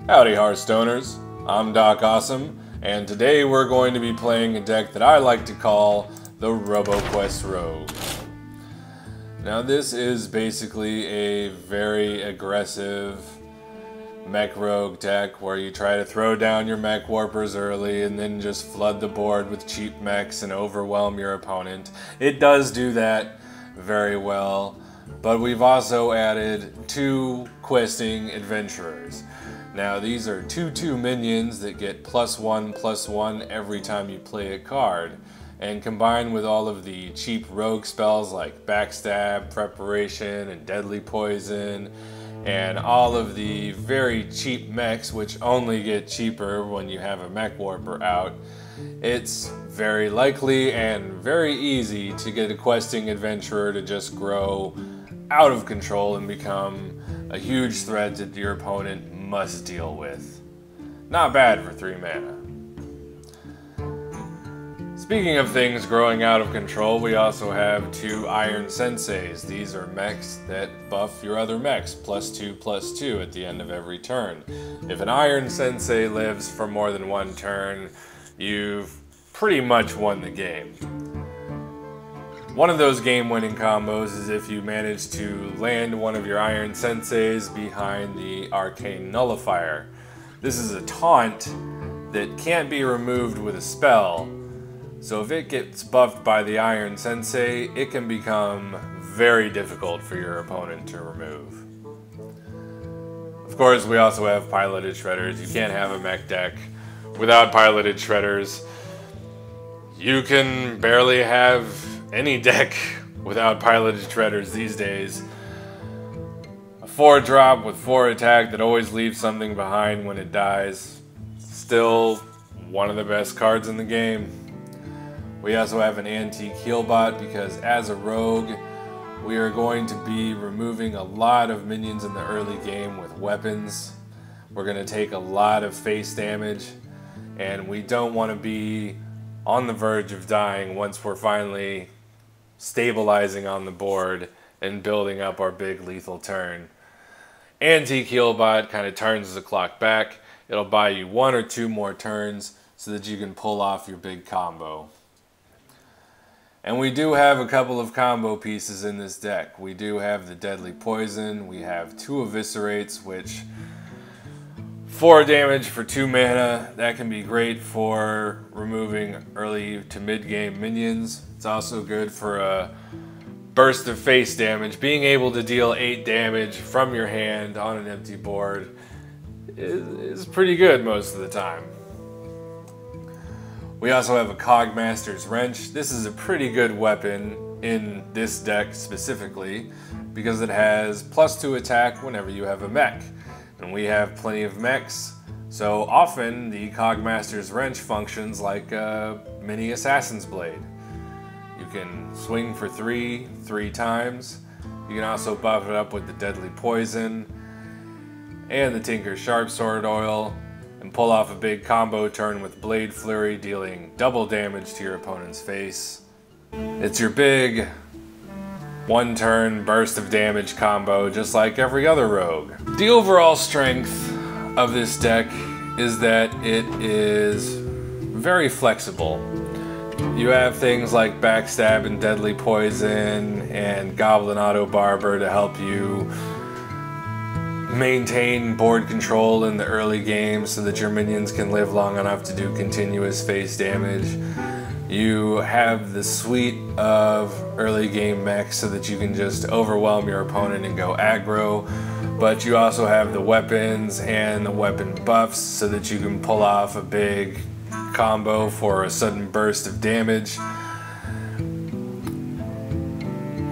Howdy Hearthstoners, I'm Doc Awesome, and today we're going to be playing a deck that I like to call the RoboQuest Rogue. Now this is basically a very aggressive mech rogue deck where you try to throw down your mech warpers early and then just flood the board with cheap mechs and overwhelm your opponent. It does do that very well, but we've also added 2 questing adventurers. Now these are 2/2 minions that get +1/+1 every time you play a card, and combined with all of the cheap rogue spells like Backstab, Preparation, and Deadly Poison, and all of the very cheap mechs which only get cheaper when you have a mech warper out, it's very likely and very easy to get a questing adventurer to just grow out of control and become a huge threat that your opponent must deal with. Not bad for 3 mana. Speaking of things growing out of control, we also have 2 Iron Senseis. These are mechs that buff your other mechs, +2/+2 at the end of every turn. If an Iron Sensei lives for more than 1 turn, you've pretty much won the game. One of those game-winning combos is if you manage to land one of your Iron Senseis behind the Arcane Nullifier. This is a taunt that can't be removed with a spell, so if it gets buffed by the Iron Sensei, it can become very difficult for your opponent to remove. Of course, we also have piloted shredders. You can't have a mech deck without piloted shredders. You can barely have any deck without piloted shredders these days. A 4-drop with 4 attack that always leaves something behind when it dies. Still one of the best cards in the game. We also have an antique heal bot because as a rogue, we are going to be removing a lot of minions in the early game with weapons. We're going to take a lot of face damage, and we don't want to be on the verge of dying once we're finally stabilizing on the board and building up our big lethal turn. Antique Healbot kind of turns the clock back. It'll buy you 1 or 2 more turns so that you can pull off your big combo. And we do have a couple of combo pieces in this deck. We do have the Deadly Poison. We have 2 Eviscerates, which 4 damage for 2 mana. That can be great for removing early to mid-game minions. It's also good for a burst of face damage. Being able to deal 8 damage from your hand on an empty board is pretty good most of the time. We also have a Cogmaster's Wrench. This is a pretty good weapon in this deck specifically because it has +2 attack whenever you have a mech. And we have plenty of mechs, so often the Cogmaster's Wrench functions like a mini Assassin's Blade. You can swing for 3 times. You can also buff it up with the Deadly Poison and the Tinker's Sharp Sword Oil and pull off a big combo turn with Blade Flurry, dealing double damage to your opponent's face. It's your big 1-turn burst of damage combo, just like every other rogue. The overall strength of this deck is that it is very flexible. You have things like Backstab and Deadly Poison and Goblin Auto Barber to help you maintain board control in the early game so that your minions can live long enough to do continuous face damage. You have the suite of early game mechs so that you can just overwhelm your opponent and go aggro, but you also have the weapons and the weapon buffs so that you can pull off a big combo for a sudden burst of damage.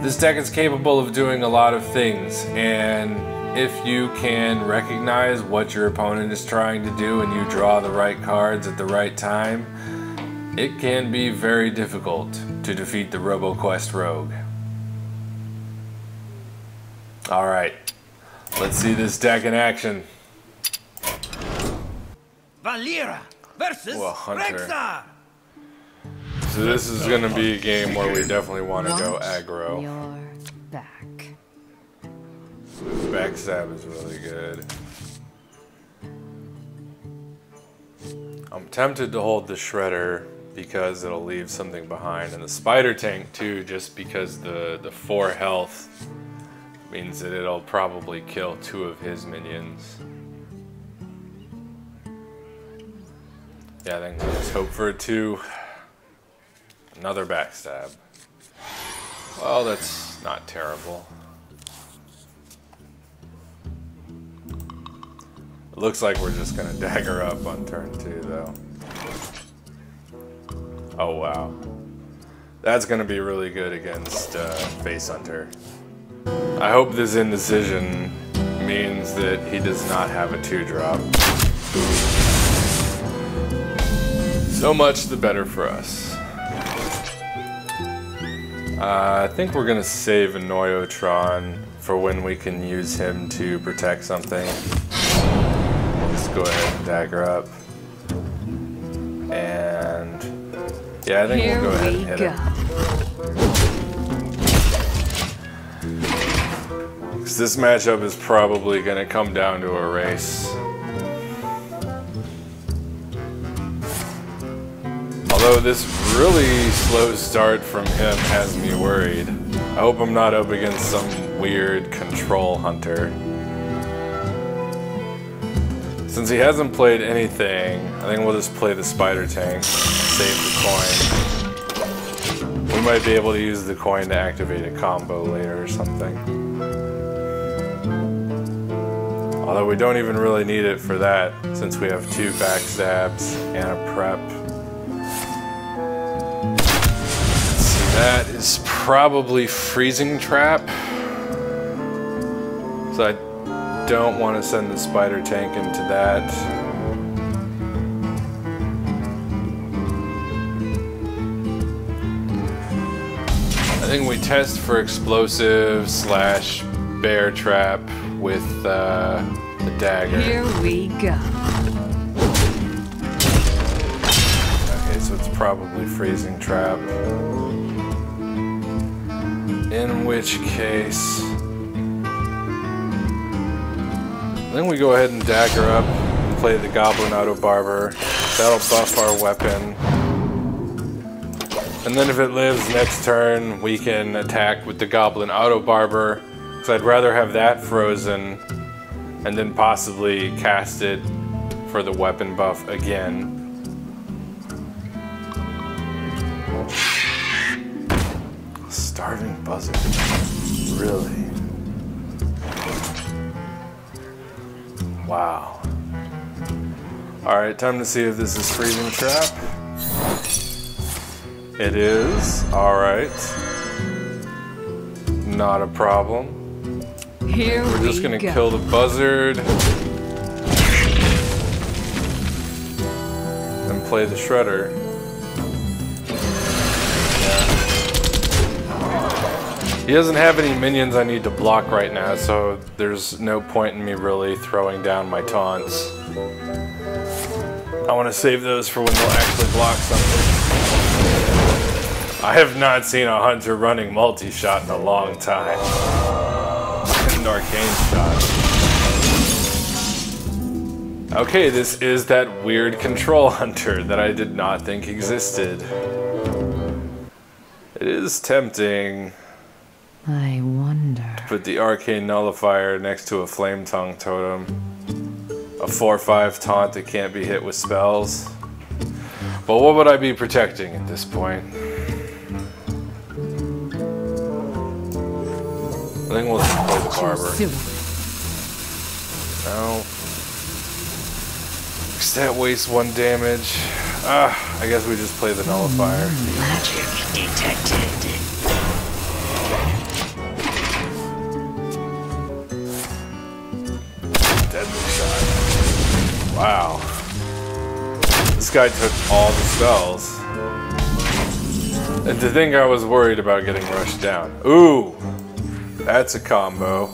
This deck is capable of doing a lot of things, and if you can recognize what your opponent is trying to do and you draw the right cards at the right time, it can be very difficult to defeat the RoboQuest Rogue. Alright, let's see this deck in action. Valera versus Hunter. So this is going to be a game where we definitely want to go aggro. Your back. Backstab is really good. I'm tempted to hold the shredder because it'll leave something behind, and the spider tank too, just because the 4 health means that it'll probably kill 2 of his minions. Yeah, I think we'll just hope for a 2. Another backstab. Well, that's not terrible. It looks like we're just gonna dagger up on turn 2 though. Oh wow. That's gonna be really good against Face Hunter. I hope this indecision means that he does not have a 2-drop. So much the better for us. I think we're gonna save a Noyotron for when we can use him to protect something. Just go ahead and dagger up. And yeah, I think we'll go ahead and hit him. Because this matchup is probably gonna come down to a race. Although this really slow start from him has me worried. I hope I'm not up against some weird control hunter. Since he hasn't played anything, I think we'll just play the spider tank, save the coin. We might be able to use the coin to activate a combo later or something. Although we don't even really need it for that, since we have 2 backstabs and a prep. That is probably Freezing Trap. So I don't want to send the spider tank into that. I think we test for explosive / bear trap with the dagger. Here we go. Okay, so it's probably Freezing Trap. In which case, I think we go ahead and dagger up and play the Goblin Auto Barber. That'll buff our weapon. And then if it lives next turn, we can attack with the Goblin Auto Barber. Because I'd rather have that frozen and then possibly cast it for the weapon buff again. Starving Buzzard. Really? Wow. Alright, time to see if this is Freezing Trap. It is. Alright. Not a problem. Here We're just gonna kill the buzzard. And play the shredder. He doesn't have any minions I need to block right now, so there's no point in me really throwing down my taunts. I want to save those for when they'll actually block something. I have not seen a hunter running multi-shot in a long time. And arcane shot. Okay, this is that weird control hunter that I did not think existed. It is tempting. I wonder. Put the Arcane Nullifier next to a Flame Tongue Totem. A 4/5 taunt that can't be hit with spells. But what would I be protecting at this point? I think we'll just play the Barber. No. Because that wastes 1 damage. I guess we just play the Nullifier. Magic detected. Deadly shot. Wow. This guy took all the spells. And to think I was worried about getting rushed down. Ooh! That's a combo.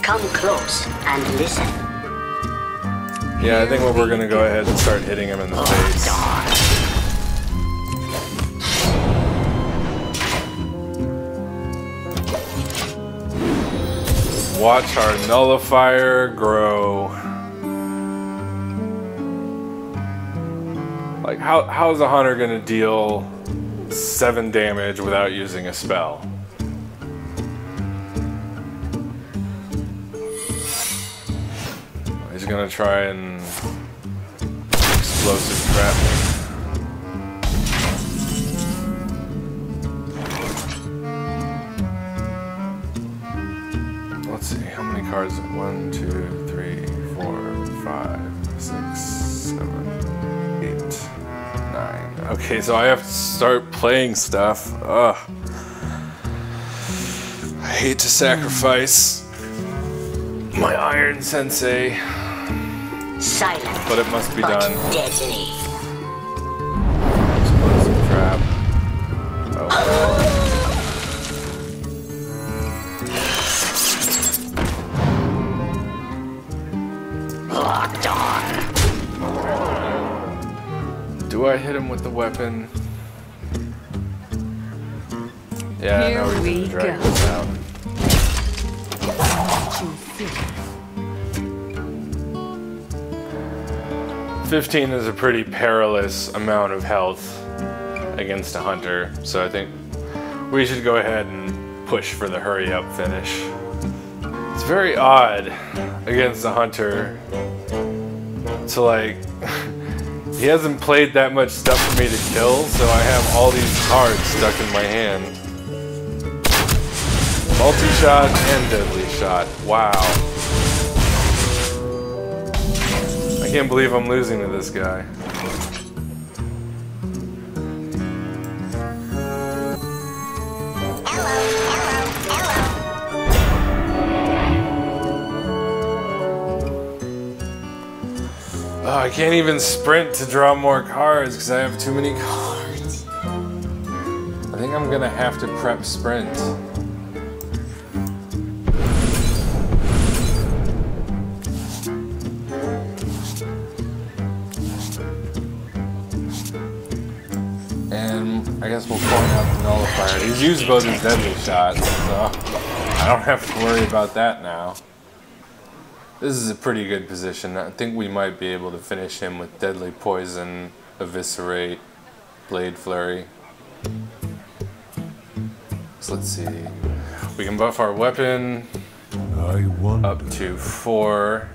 Come close and listen. Yeah, I think we're gonna go ahead and start hitting him in the face. Watch our Nullifier grow. Like, how's a hunter gonna deal 7 damage without using a spell? He's gonna try and explosive trap me. Let's see, how many cards? 1, 2, 3, 4, 5, 6, 7, 8, 9. Okay, so I have to start playing stuff. Ugh. I hate to sacrifice my Iron Sensei, Silent, but it must be but done. deadly. Explosive trap. Oh well. Locked on. Do I hit him with the weapon? Yeah, Here now we're we gonna drag go. this out. 15 is a pretty perilous amount of health against a hunter, so I think we should go ahead and push for the hurry up finish. It's very odd against a hunter to like, he hasn't played that much stuff for me to kill, so I have all these cards stuck in my hand. Multi-shot and deadly shot, wow. I can't believe I'm losing to this guy. Oh, I can't even sprint to draw more cards because I have too many cards. I think I'm gonna have to prep sprint. And I guess we'll point out the nullifier. He's used both his deadly shots, so I don't have to worry about that now. This is a pretty good position. I think we might be able to finish him with Deadly Poison, Eviscerate, Blade Flurry. So let's see. We can buff our weapon up to 4.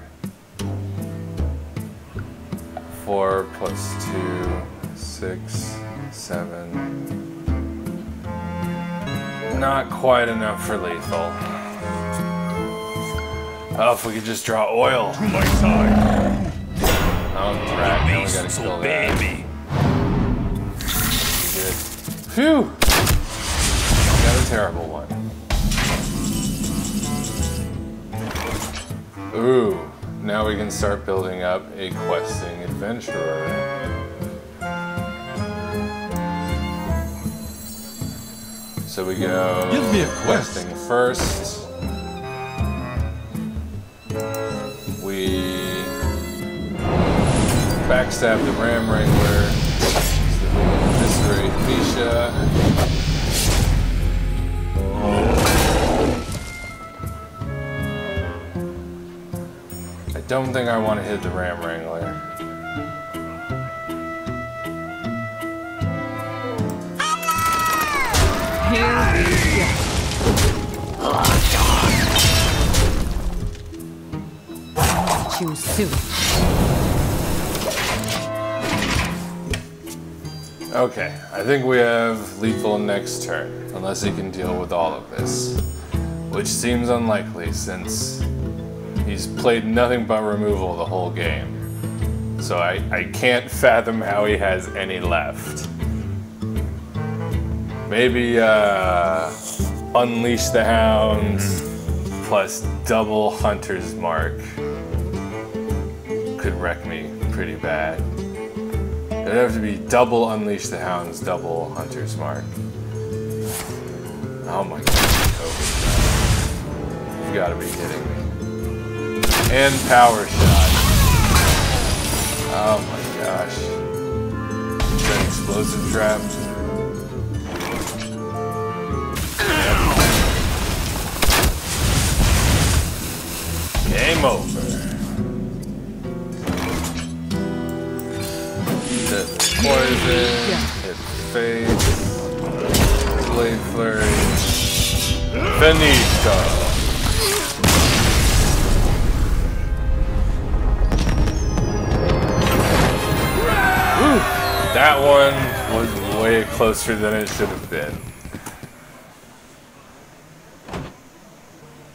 4 plus 2, 6, 7. Not quite enough for lethal. Oh, if we could just draw oil. My side. Oh, crap. Now we gotta kill that. Good. Phew! Got a terrible one. Ooh. Now we can start building up a questing adventurer. So we go Give me a questing first. We backstab the Ram Wrangler, so that we can eviscerate Misha. I don't think I want to hit the Ram Wrangler. Here we go. Too soon. Okay, I think we have lethal next turn, unless he can deal with all of this. Which seems unlikely since he's played nothing but removal the whole game. So I can't fathom how he has any left. Maybe Unleash the Hound plus double Hunter's Mark could wreck me pretty bad. It'd have to be double Unleash the Hounds, double Hunter's Mark. Oh my god, you've got to be kidding me. And Power Shot. Oh my gosh. Is that Explosive Trap? Game over. poison, hit face, blade flurry, finito. That one was way closer than it should have been.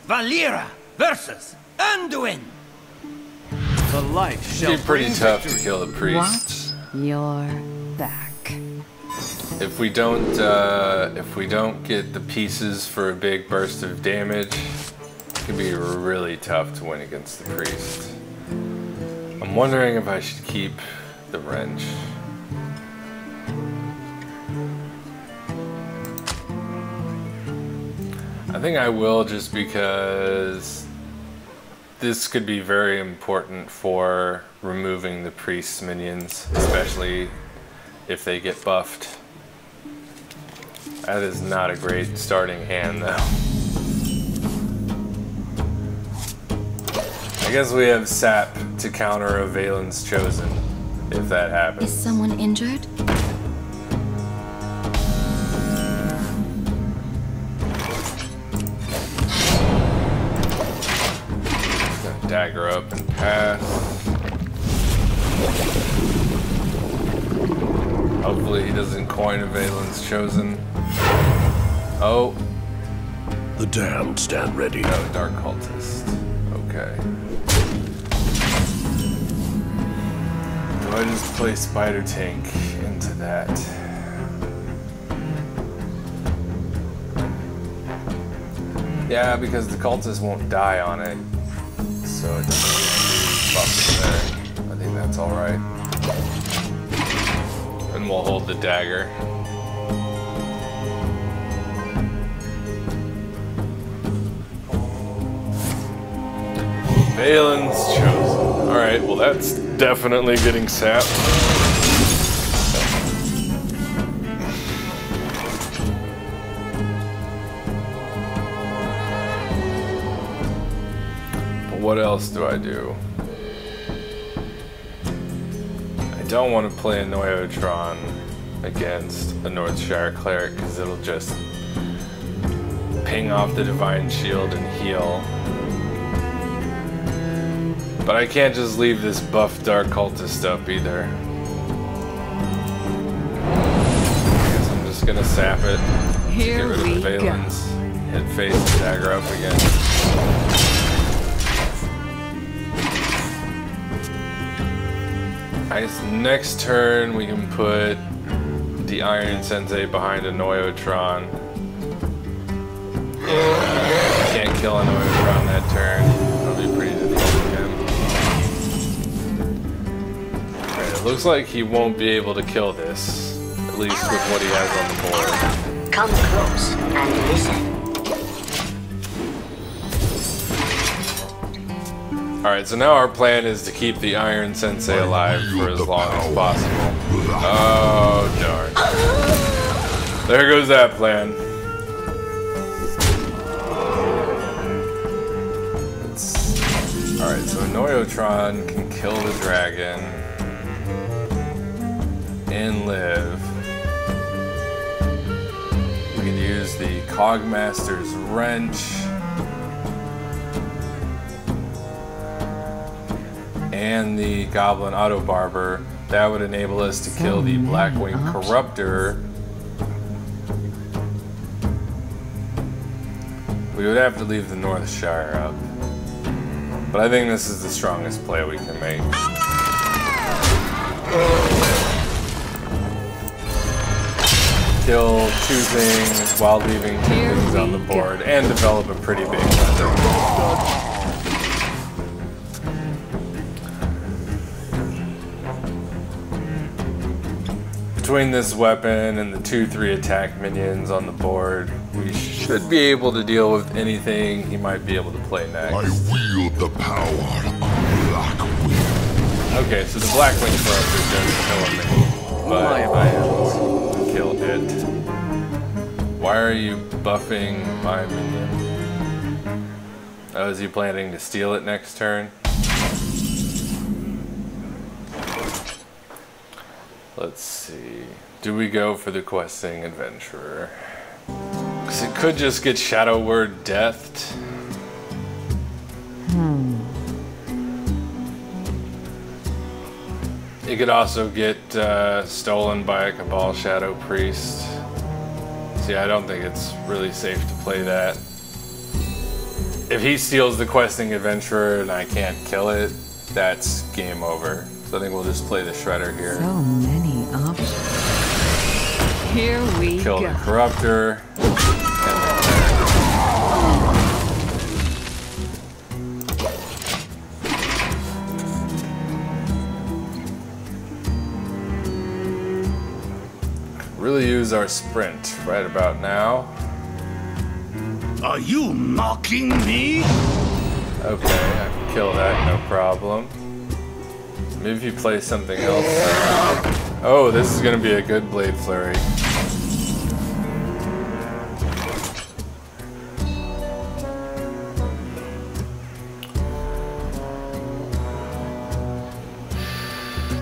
Valera versus Anduin. The light shall It'd be pretty bring tough to victory. kill the priest. Watch your back. If we don't get the pieces for a big burst of damage, it can be really tough to win against the priest. I'm wondering if I should keep the wrench. I think I will, just because this could be very important for removing the priest's minions, especially if they get buffed. That is not a great starting hand, though. I guess we have sap to counter a Valen's Chosen, if that happens. Is someone injured? Dagger up and pass. Hopefully he doesn't coin a Valen's Chosen. Oh. The damned stand ready. No, Dark Cultist. Okay. Do I just play Spider Tank into that? Yeah, because the cultist won't die on it. So it doesn't buff there. I think that's alright. And we'll hold the dagger. Valen's Chosen. Alright, well that's definitely getting sapped. What else do I do? I don't want to play a Noyotron against a Northshire Cleric because it'll just ping off the Divine Shield and heal. But I can't just leave this buff Dark Cultist up either. I guess I'm just gonna sap it. Here Get rid we of the go. Valens. Hit face and dagger up again. Nice. Next turn we can put the Iron Sensei behind a Noyotron. Can't kill a Noyotron that turn. That'll be pretty difficult for him. Alright, it looks like he won't be able to kill this. At least with what he has on the board. Come close and listen. Alright, so now our plan is to keep the Iron Sensei alive for as long as possible. Oh, darn. There goes that plan. Alright, so Noyotron can kill the dragon and live. We can use the Cogmaster's Wrench and the Goblin Auto Barber. That would enable us to kill the Blackwing Corruptor. We would have to leave the Northshire up. But I think this is the strongest play we can make. Kill 2 things while leaving 2 things on the board and develop a pretty big weapon. Between this weapon and the 2-3 attack minions on the board, we should be able to deal with anything he might be able to play next. I wield the power of Blackwing. Okay, so the Blackwing Corruptor does kill me, but I haven't killed it. Why are you buffing my minion? Oh, is he planning to steal it next turn? Let's see. Do we go for the questing adventurer? Because it could just get Shadow Word deathed. It could also get stolen by a Cabal Shadow Priest. See, I don't think it's really safe to play that. If he steals the questing adventurer and I can't kill it, that's game over. So I think we'll just play the Shredder here. So many options. Here we Kill go. the Corruptor. Really use our sprint right about now. Are you mocking me? Okay, I can kill that, no problem. Maybe if you play something else. Oh, this is gonna be a good Blade Flurry.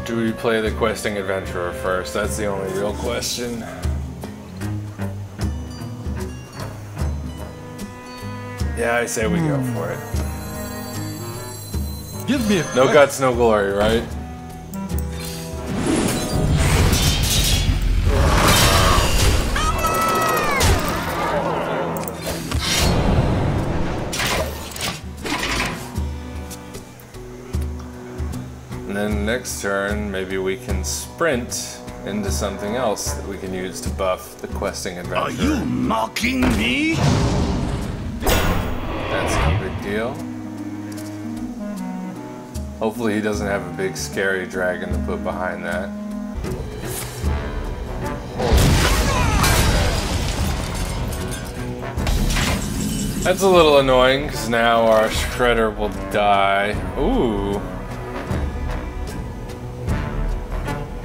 Do we play the questing adventurer first? That's the only real question. Yeah, I say we go for it. Give me a No guts, no glory, right? And then next turn, maybe we can sprint into something else that we can use to buff the questing adventure. Are you mocking me? That's no big deal. Hopefully he doesn't have a big scary dragon to put behind that. That's a little annoying because now our Shredder will die. Ooh.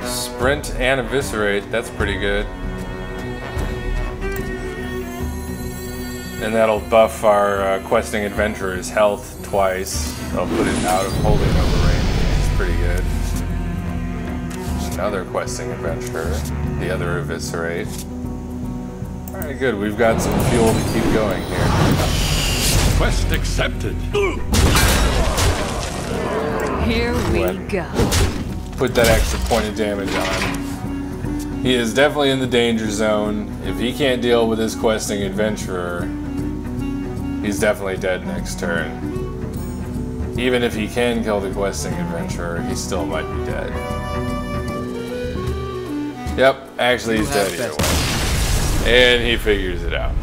Sprint and Eviscerate, that's pretty good. And that'll buff our questing adventurer's health twice. I'll put it out of holding over range. It's pretty good. Another questing adventurer. The other Eviscerate. Alright, good. We've got some fuel to keep going here. Quest accepted. Here we go. Put that extra point of damage on. He is definitely in the danger zone. If he can't deal with his questing adventurer, he's definitely dead next turn. Even if he can kill the questing adventurer, he still might be dead. Yep, actually he's dead either way. And he figures it out.